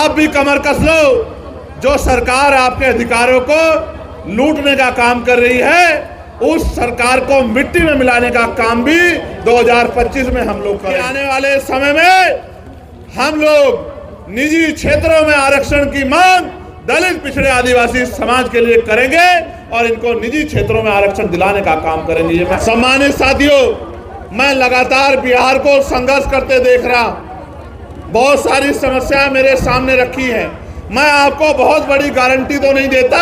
आप भी कमर कस लो। जो सरकार आपके अधिकारों को लूटने का काम कर रही है, उस सरकार को मिट्टी में मिलाने का काम भी 2025 में हम लोग करेंगे। आने वाले समय में हम लोग निजी क्षेत्रों में आरक्षण की मांग दलित, पिछड़े, आदिवासी समाज के लिए करेंगे और इनको निजी क्षेत्रों में आरक्षण दिलाने का काम करेंगे। ये सम्मानित साथियों, मैं लगातार बिहार को संघर्ष करते देख रहा, बहुत सारी समस्याएं मेरे सामने रखी हैं। मैं आपको बहुत बड़ी गारंटी तो नहीं देता,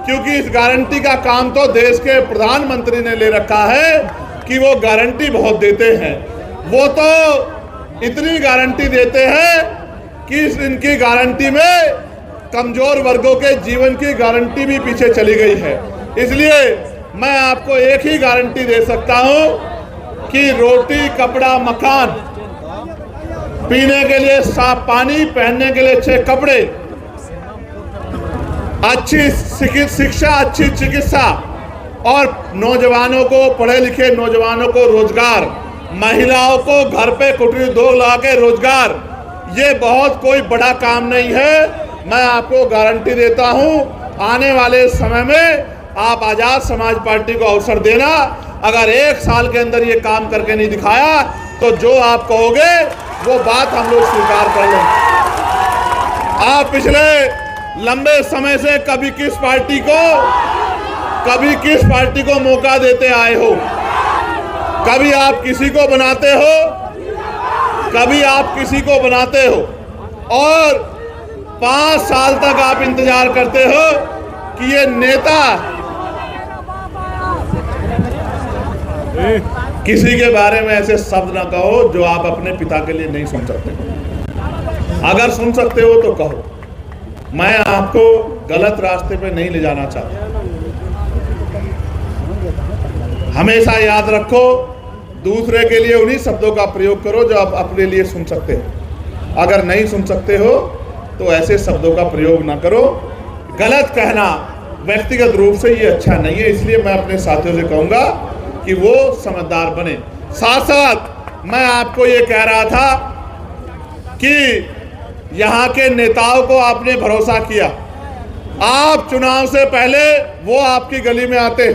क्योंकि इस गारंटी का काम तो देश के प्रधानमंत्री ने ले रखा है कि वो गारंटी बहुत देते हैं। वो तो इतनी गारंटी देते हैं कि इनकी गारंटी में कमजोर वर्गों के जीवन की गारंटी भी पीछे चली गई है। इसलिए मैं आपको एक ही गारंटी दे सकता हूं कि रोटी, कपड़ा, मकान, पीने के लिए साफ पानी, पहनने के लिए अच्छे कपड़े, अच्छी शिक्षा, अच्छी चिकित्सा और नौजवानों को, पढ़े लिखे नौजवानों को रोजगार, महिलाओं को घर पे कुटीर उद्योग लगा के रोजगार, ये बहुत कोई बड़ा काम नहीं है। मैं आपको गारंटी देता हूं, आने वाले समय में आप आजाद समाज पार्टी को अवसर देना। अगर 1 साल के अंदर ये काम करके नहीं दिखाया तो जो आप कहोगे वो बात हम लोग स्वीकार कर लेंगे। आप पिछले लंबे समय से कभी किस पार्टी को मौका देते आए हो? कभी आप किसी को बनाते हो, कभी आप किसी को बनाते हो, और 5 साल तक आप इंतजार करते हो कि ये नेता किसी के बारे में ऐसे शब्द ना कहो जो आप अपने पिता के लिए नहीं सुन सकते। अगर सुन सकते हो तो कहो। मैं आपको गलत रास्ते पे नहीं ले जाना चाहता। हमेशा याद रखो, दूसरे के लिए उन्हीं शब्दों का प्रयोग करो जो आप अपने लिए सुन सकते हो। अगर नहीं सुन सकते हो तो ऐसे शब्दों का प्रयोग ना करो। गलत कहना व्यक्तिगत रूप से ये अच्छा नहीं है। इसलिए मैं अपने साथियों से कहूँगा कि वो समझदार बने। साथ साथ मैं आपको ये कह रहा था कि यहाँ के नेताओं को आपने भरोसा किया। आप चुनाव से पहले वो आपकी गली में आते,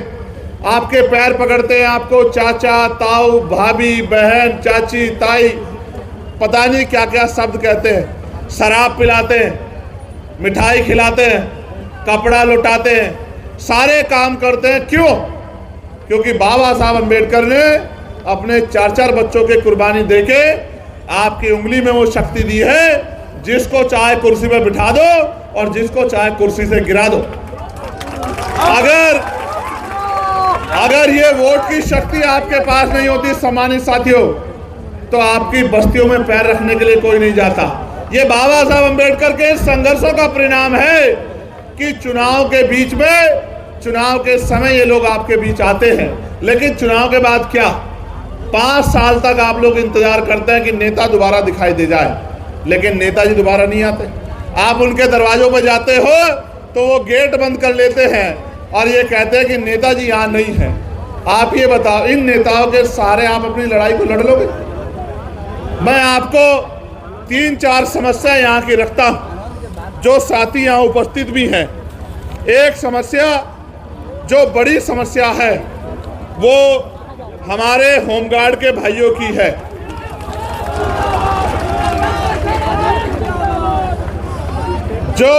आपके पैर पकड़ते हैं, आपको चाचा, ताऊ, भाभी, बहन, चाची, ताई, पता नहीं क्या क्या शब्द कहते हैं, शराब पिलाते हैं, मिठाई खिलाते हैं, कपड़ा लौटाते हैं, सारे काम करते हैं। क्यों? क्योंकि बाबा साहब अम्बेडकर ने अपने 4-4 बच्चों के कुर्बानी देके आपकी उंगली में वो शक्ति दी है, जिसको चाहे कुर्सी पर बिठा दो और जिसको चाहे कुर्सी से गिरा दो। अगर ये वोट की शक्ति आपके पास नहीं होती सम्मानित साथियों, तो आपकी बस्तियों में पैर रखने के लिए कोई नहीं जाता। ये बाबा साहब अम्बेडकर के संघर्षों का परिणाम है कि चुनाव के बीच में, चुनाव के समय ये लोग आपके बीच आते हैं, लेकिन चुनाव के बाद क्या? 5 साल तक आप लोग इंतजार करते हैं कि नेता दोबारा दिखाई दे जाए, लेकिन नेताजी दोबारा नहीं आते। आप उनके दरवाजों पर जाते हो तो वो गेट बंद कर लेते हैं और ये कहते हैं कि नेताजी यहाँ नहीं है। आप ये बताओ, इन नेताओं के सहारे आप अपनी लड़ाई को लड़ लोगे? मैं आपको 3-4 समस्या यहाँ की रखता हूँ, जो साथी यहाँ उपस्थित भी हैं। एक समस्या जो बड़ी समस्या है वो हमारे होमगार्ड के भाइयों की है। जो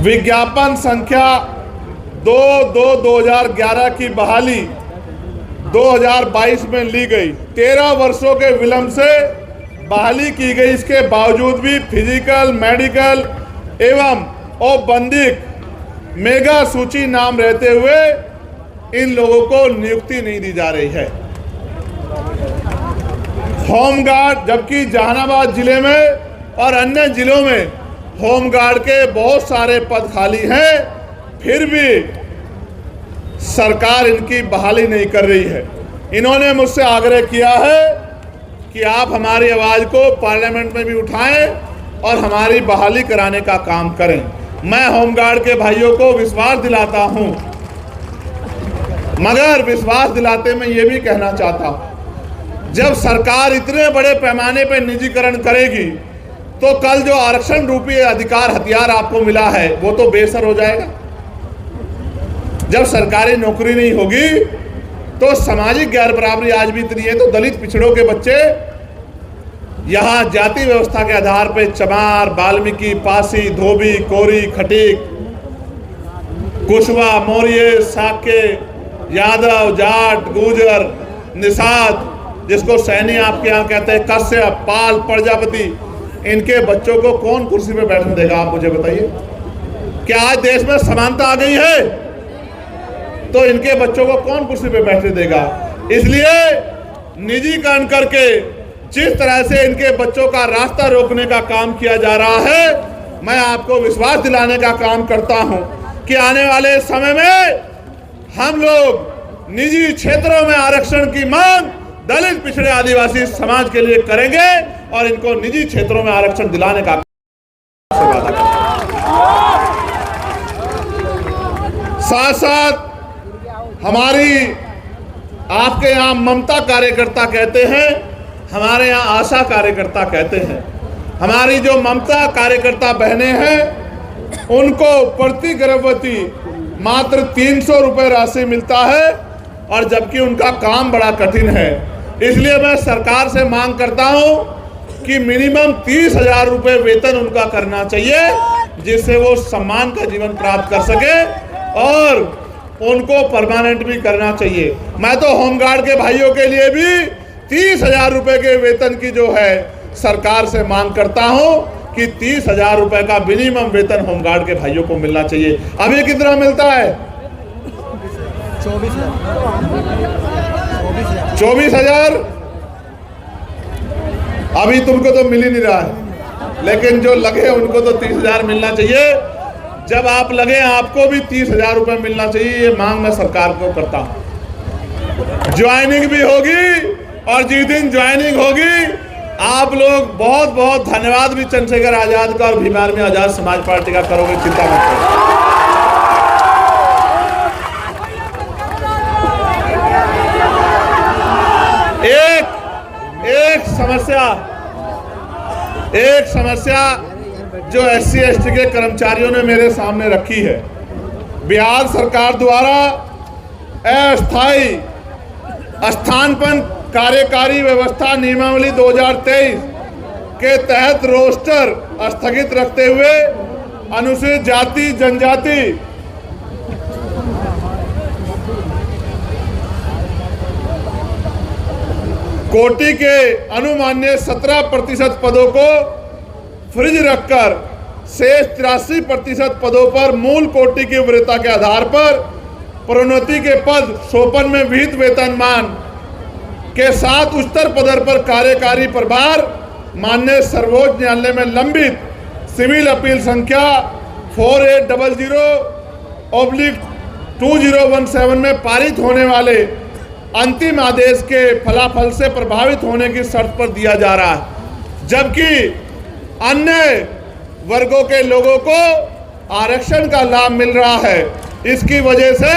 विज्ञापन संख्या 2/2/2011 की बहाली 2022 में ली गई, 13 वर्षों के विलंब से बहाली की गई। इसके बावजूद भी फिजिकल, मेडिकल एवं औपबंधिक मेगा सूची नाम रहते हुए इन लोगों को नियुक्ति नहीं दी जा रही है। होमगार्ड, जबकि जहानाबाद जिले में और अन्य जिलों में होमगार्ड के बहुत सारे पद खाली हैं, फिर भी सरकार इनकी बहाली नहीं कर रही है। इन्होंने मुझसे आग्रह किया है कि आप हमारी आवाज़ को पार्लियामेंट में भी उठाएं और हमारी बहाली कराने का काम करें। मैं होमगार्ड के भाइयों को विश्वास दिलाता हूं, मगर विश्वास दिलाते मैं ये भी कहना चाहता हूं, जब सरकार इतने बड़े पैमाने पर निजीकरण करेगी तो कल जो आरक्षण रूपी अधिकार हथियार आपको मिला है वो तो बेअसर हो जाएगा। जब सरकारी नौकरी नहीं होगी तो सामाजिक गैर बराबरी आज भी इतनी है, तो दलित पिछड़ों के बच्चे यहाँ जाति व्यवस्था के आधार पे चमार, वाल्मीकि, पासी, धोबी, कोरी, खटीक, कुशवा, मौर्य, साके, यादव, जाट, गुर्जर, निषाद, जिसको सैनी आपके यहाँ कहते हैं, कश्यप, पाल, प्रजापति, इनके बच्चों को कौन कुर्सी पे बैठने देगा? आप मुझे बताइए। क्या आज देश में समानता आ गई है? तो इनके बच्चों को कौन कुर्सी पे बैठने देगा? इसलिए निजीकरण करके जिस तरह से इनके बच्चों का रास्ता रोकने का काम किया जा रहा है, मैं आपको विश्वास दिलाने का काम करता हूं कि आने वाले समय में हम लोग निजी क्षेत्रों में आरक्षण की मांग दलित, पिछड़े, आदिवासी समाज के लिए करेंगे और इनको निजी क्षेत्रों में आरक्षण दिलाने का वादा करेंगे। साथ साथ हमारी, आपके यहाँ ममता कार्यकर्ता कहते हैं, हमारे यहाँ आशा कार्यकर्ता कहते हैं। हमारी जो ममता कार्यकर्ता बहनें हैं उनको प्रति गर्भवती मात्र 300 रुपये राशि मिलता है, और जबकि उनका काम बड़ा कठिन है। इसलिए मैं सरकार से मांग करता हूं कि मिनिमम 30,000 रुपये वेतन उनका करना चाहिए, जिससे वो सम्मान का जीवन प्राप्त कर सके, और उनको परमानेंट भी करना चाहिए। मैं तो होमगार्ड के भाइयों के लिए भी 30,000 रुपये के वेतन की जो है सरकार से मांग करता हूं कि 30,000 रुपये का मिनिमम वेतन होमगार्ड के भाइयों को मिलना चाहिए। अभी कितना मिलता है? 24,000। अभी तुमको तो मिल ही नहीं रहा है, लेकिन जो लगे उनको तो 30,000 मिलना चाहिए। जब आप लगे आपको भी 30,000 रुपये मिलना चाहिए, ये मांग मैं सरकार को करता हूं। ज्वाइनिंग भी होगी, और जिस दिन ज्वाइनिंग होगी आप लोग बहुत बहुत धन्यवाद भी चंद्रशेखर आजाद का और भीम आर्मी आजाद समाज पार्टी का करोगे, चिंता मत करो। एक समस्या जो SC ST के कर्मचारियों ने मेरे सामने रखी है, बिहार सरकार द्वारा अस्थायी स्थानापन्न कार्यकारी व्यवस्था नियमावली 2023 के तहत रोस्टर स्थगित रखते हुए अनुसूचित जाति जनजाति कोटि के अनुमान्य 17% पदों को फ्रिज रखकर शेष 83% पदों पर मूल कोटि की वरीयता के आधार पर प्रोन्नति के पद सोपन में विहित वेतनमान के साथ उच्चतर पद पर कार्यकारी प्रभार माननीय सर्वोच्च न्यायालय में लंबित सिविल अपील संख्या 4800/2017 में पारित होने वाले अंतिम आदेश के फलाफल से प्रभावित होने की शर्त पर दिया जा रहा है। जबकि अन्य वर्गों के लोगों को आरक्षण का लाभ मिल रहा है। इसकी वजह से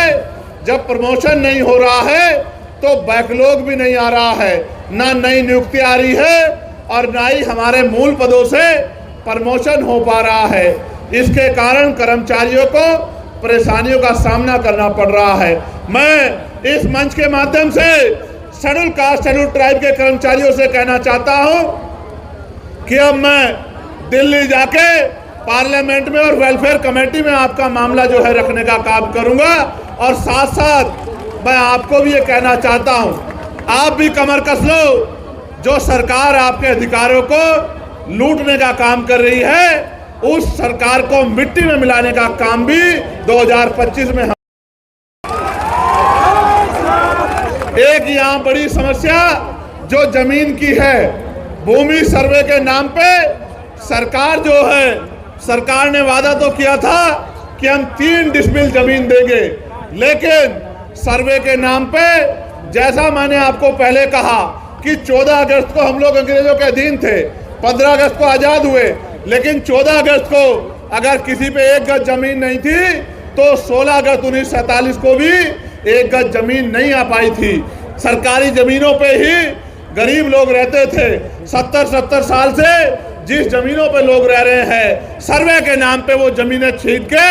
जब प्रमोशन नहीं हो रहा है तो बैकलॉग भी नहीं आ रहा है, ना नई नियुक्ति आ रही है और ना ही हमारे मूल पदों से प्रमोशन हो पा रहा है। इसके कारण कर्मचारियों को परेशानियों का सामना करना पड़ रहा है। मैं इस मंच के माध्यम से शेड्यूल कास्ट शेड्यूल ट्राइब के कर्मचारियों से कहना चाहता हूं कि अब मैं दिल्ली जाके पार्लियामेंट में और वेलफेयर कमेटी में आपका मामला जो है रखने का काम करूंगा, और साथ साथ मैं आपको भी ये कहना चाहता हूं, आप भी कमर कस लो। जो सरकार आपके अधिकारों को लूटने का काम कर रही है, उस सरकार को मिट्टी में मिलाने का काम भी 2025 में एक यहाँ बड़ी समस्या जो जमीन की है, भूमि सर्वे के नाम पे सरकार जो है, सरकार ने वादा तो किया था कि हम 3 डिसमिल जमीन देंगे, लेकिन सर्वे के नाम पे, जैसा मैंने आपको पहले कहा कि 14 अगस्त को हम लोग अंग्रेजों के अधीन थे, 15 अगस्त को आजाद हुए, लेकिन 14 अगस्त को अगर किसी पे 1 गज जमीन नहीं थी तो 16 अगस्त 1947 को भी 1 गज जमीन नहीं आ पाई थी। सरकारी जमीनों पे ही गरीब लोग रहते थे। 70 साल से जिस जमीनों पे लोग रह रहे हैं, सर्वे के नाम पे वो जमीनें छीन के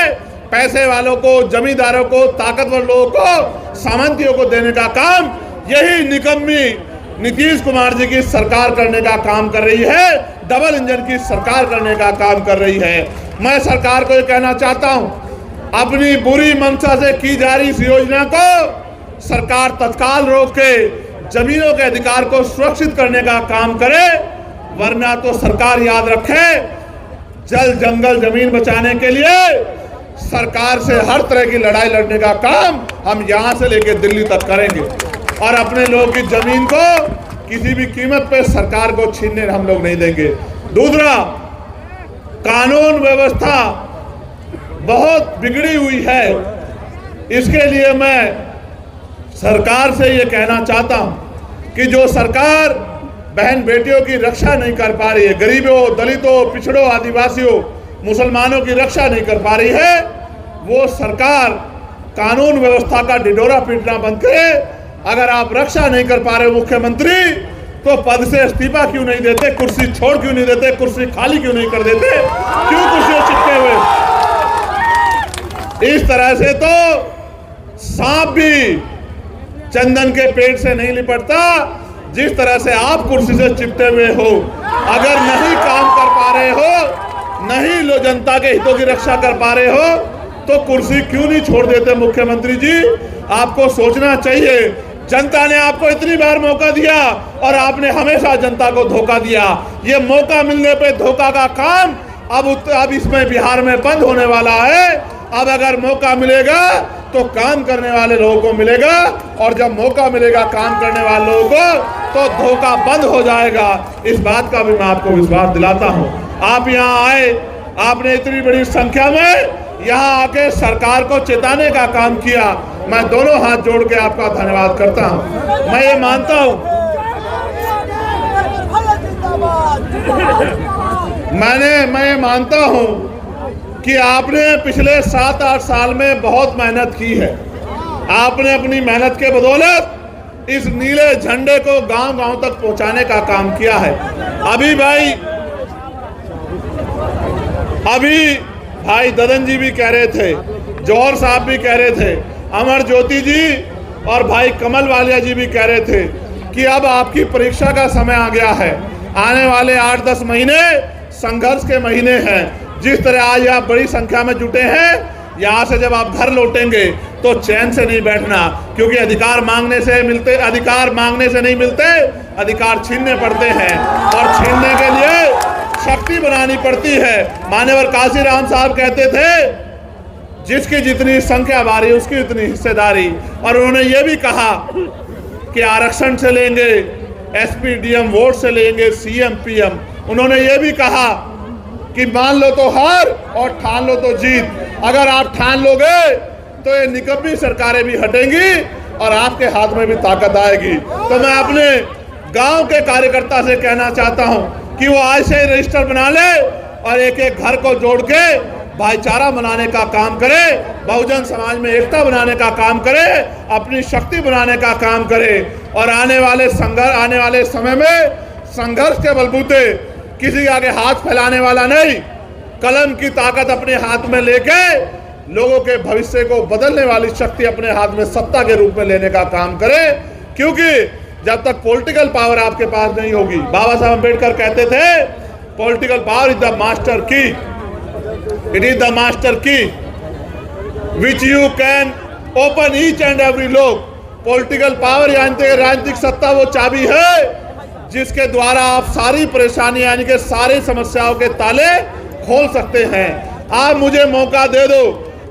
पैसे वालों को, जमींदारों को, ताकतवर लोगों को, सामंतियों को देने का काम यही निकम्मी नीतीश कुमार जी की सरकार करने का काम कर रही है। डबल इंजन की सरकार करने का काम कर रही है। मैं सरकार को ये कहना चाहता हूं, अपनी बुरी मंशा से की जा रही इस योजना को सरकार तत्काल रोक के जमीनों के अधिकार को सुरक्षित करने का काम करे, वरना तो सरकार याद रखे, जल जंगल जमीन बचाने के लिए सरकार से हर तरह की लड़ाई लड़ने का काम हम यहां से लेकर दिल्ली तक करेंगे और अपने लोगों की जमीन को किसी भी कीमत पे सरकार को छीनने हम लोग नहीं देंगे। दूसरा, कानून व्यवस्था बहुत बिगड़ी हुई है। इसके लिए मैं सरकार से ये कहना चाहता हूं कि जो सरकार बहन बेटियों की रक्षा नहीं कर पा रही है, गरीबों, दलितों, पिछड़ों, आदिवासियों, मुसलमानों की रक्षा नहीं कर पा रही है, वो सरकार कानून व्यवस्था का ढिढोरा पीटना बंद करे। अगर आप रक्षा नहीं कर पा रहे हो मुख्यमंत्री, तो पद से इस्तीफा क्यों नहीं देते, कुर्सी छोड़ क्यों नहीं देते, कुर्सी खाली क्यों नहीं कर देते, क्यों कुर्सी चिपके हुए? इस तरह से तो सांप भी चंदन के पेड़ से नहीं लिपटता, जिस तरह से आप कुर्सी से चिपटे हुए हो। अगर नहीं काम कर पा रहे हो, नहीं लो जनता के हितों की रक्षा कर पा रहे हो, तो कुर्सी क्यों नहीं छोड़ देते मुख्यमंत्री जी? आपको सोचना चाहिए। जनता ने आपको इतनी बार मौका दिया और आपने हमेशा जनता को धोखा दिया। ये मौका मिलने पे धोखा का काम अब इसमें बिहार में बंद होने वाला है। अब अगर मौका मिलेगा तो काम करने वाले लोगों को मिलेगा, और जब मौका मिलेगा काम करने वाले लोगों को तो धोखा बंद हो जाएगा। इस बात का भी मैं आपको विश्वास दिलाता हूं। आप यहाँ आए, आपने इतनी बड़ी संख्या में यहाँ आके सरकार को चेताने का काम किया। मैं दोनों हाथ जोड़ के आपका धन्यवाद करता हूं। मैं ये मानता हूं, मैं ये मानता हूं कि आपने पिछले 7-8 साल में बहुत मेहनत की है। आपने अपनी मेहनत के बदौलत इस नीले झंडे को गांव-गांव तक पहुंचाने का काम किया है। अभी भाई ददन जी भी कह रहे थे, जौहर साहब भी कह रहे थे, अमर ज्योति जी और भाई कमल वालिया जी भी कह रहे थे कि अब आपकी परीक्षा का समय आ गया है। आने वाले 8-10 महीने संघर्ष के महीने हैं। जिस तरह आज आप बड़ी संख्या में जुटे हैं, यहाँ से जब आप घर लौटेंगे तो चैन से नहीं बैठना, क्योंकि अधिकार मांगने से नहीं मिलते, अधिकार छीनने पड़ते हैं और छीनने के लिए शक्ति बनानी पड़ती है। मान्यवर काशीराम साहब कहते थे, जिसकी जितनी संख्या भारी उसकी उतनी हिस्सेदारी। और उन्होंने ये भी कहा कि आरक्षण से लेंगे, एसपी डीएम वोट से लेंगे, सीएम पीएम। उन्होंने ये भी कहा कि मान लो तो हार और ठान लो तो जीत। अगर आप ठान लोगे तो ये निकम्मी सरकारें भी हटेंगी और आपके हाथ में भी ताकत आएगी। तो मैं अपने गांव के कार्यकर्ता से कहना चाहता हूं कि वो आज से रजिस्टर बना ले और एक एक घर को जोड़ के भाईचारा बनाने का काम करे, बहुजन समाज में एकता बनाने का काम करे, अपनी शक्ति बनाने का काम करे। और आने वाले समय में संघर्ष के बलबूते किसी के आगे हाथ फैलाने वाला नहीं, कलम की ताकत अपने हाथ में लेके लोगों के भविष्य को बदलने वाली शक्ति अपने हाथ में सत्ता के रूप में लेने का काम करे। क्योंकि जब तक पॉलिटिकल पावर आपके पास नहीं होगी, बाबा साहब अम्बेडकर कहते थे, political power is the master की, इट इज द मास्टर की which you can open each and every lock. Political power यानी राजनीतिक सत्ता वो चाबी है जिसके द्वारा आप सारी परेशानी यानी कि सारी समस्याओं के ताले खोल सकते हैं। आप मुझे मौका दे दो,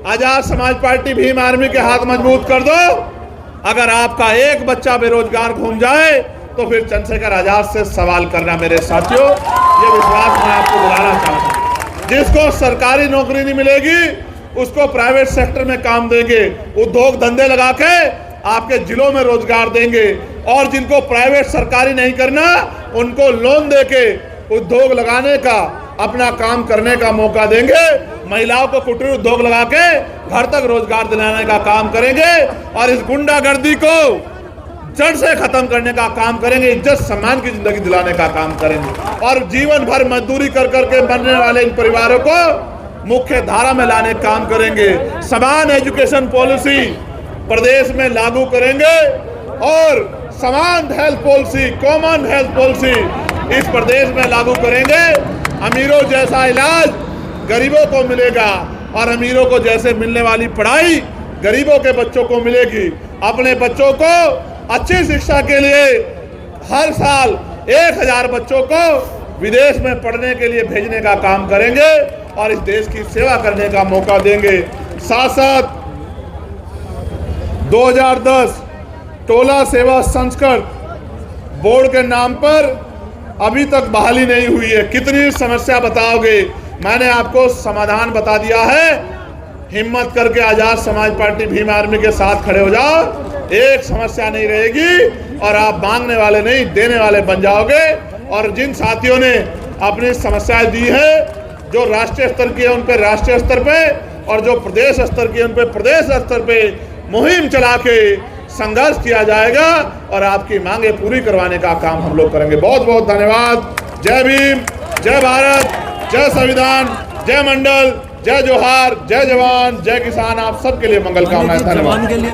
आजाद समाज पार्टी भीम आर्मी के हाथ मजबूत कर दो। अगर आपका एक बच्चा बेरोजगार घूम जाए तो फिर चंद्रशेखर आजाद से सवाल करना मेरे साथियों, ये विश्वास मैं आपको दिलाना चाहता हूँ। जिसको सरकारी नौकरी नहीं मिलेगी उसको प्राइवेट सेक्टर में काम देंगे, उद्योग धंधे लगा के आपके जिलों में रोजगार देंगे। और जिनको प्राइवेट सरकारी नहीं करना उनको लोन देके उद्योग लगाने का, अपना काम करने का मौका देंगे। महिलाओं को कुटीर उद्योग लगा के घर तक रोजगार दिलाने का काम करेंगे। और इस गुंडागर्दी को जड़ से खत्म करने का काम करेंगे, इज्जत सम्मान की जिंदगी दिलाने का काम करेंगे और जीवन भर मजदूरी कर करके मरने वाले इन परिवारों को मुख्य धारा में लाने का काम करेंगे। समान एजुकेशन पॉलिसी प्रदेश में लागू करेंगे और समान health policy, common health policy इस प्रदेश में लागू करेंगे। अमीरों जैसा इलाज गरीबों को मिलेगा और अमीरों को जैसे मिलने वाली पढ़ाई गरीबों के बच्चों को मिलेगी। अपने बच्चों को अच्छी शिक्षा के लिए हर साल 1000 बच्चों को विदेश में पढ़ने के लिए भेजने का काम करेंगे और इस देश की सेवा करने का मौका देंगे। साथ साथ 2010 टोला सेवा संस्कृत बोर्ड के नाम पर अभी तक बहाली नहीं हुई है। कितनी समस्या बताओगे? मैंने आपको समाधान बता दिया है। हिम्मत करके आजाद समाज पार्टी भीम आर्मी के साथ खड़े हो जाओ, एक समस्या नहीं रहेगी और आप मांगने वाले नहीं देने वाले बन जाओगे। और जिन साथियों ने अपनी समस्याएं दी है, जो राष्ट्रीय स्तर की है उन पर राष्ट्रीय स्तर पे और जो प्रदेश स्तर की है उन पर प्रदेश स्तर पे मुहिम चला के संघर्ष किया जाएगा और आपकी मांगे पूरी करवाने का काम हम लोग करेंगे। बहुत बहुत धन्यवाद। जय भीम, जय भारत, जय संविधान, जय मंडल, जय जोहार, जय जवान, जय किसान। आप सबके लिए मंगल कामनाएं। धन्यवाद।